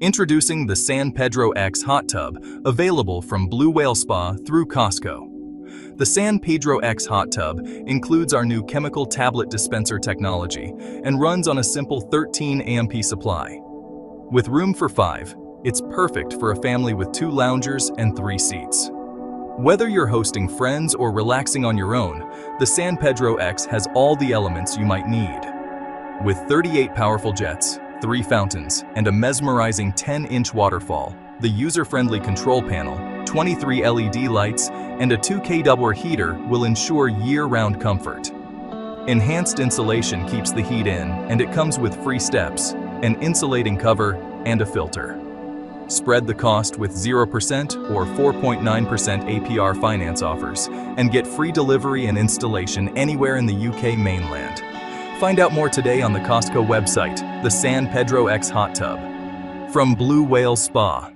Introducing the San Pedro X hot tub, available from Blue Whale Spa through Costco. The San Pedro X hot tub includes our new chemical tablet dispenser technology and runs on a simple 13 AMP supply. With room for 5, it's perfect for a family with 2 loungers and 3 seats. Whether you're hosting friends or relaxing on your own, the San Pedro X has all the elements you might need. With 38 powerful jets, 3 fountains, and a mesmerizing 10-inch waterfall, the user-friendly control panel, 23 LED lights, and a 2 kW heater will ensure year-round comfort. Enhanced insulation keeps the heat in, and it comes with free steps, an insulating cover, and a filter. Spread the cost with 0% or 4.9% APR finance offers, and get free delivery and installation anywhere in the UK mainland. Find out more today on the Costco website, the San Pedro X Hot Tub. From Blue Whale Spa.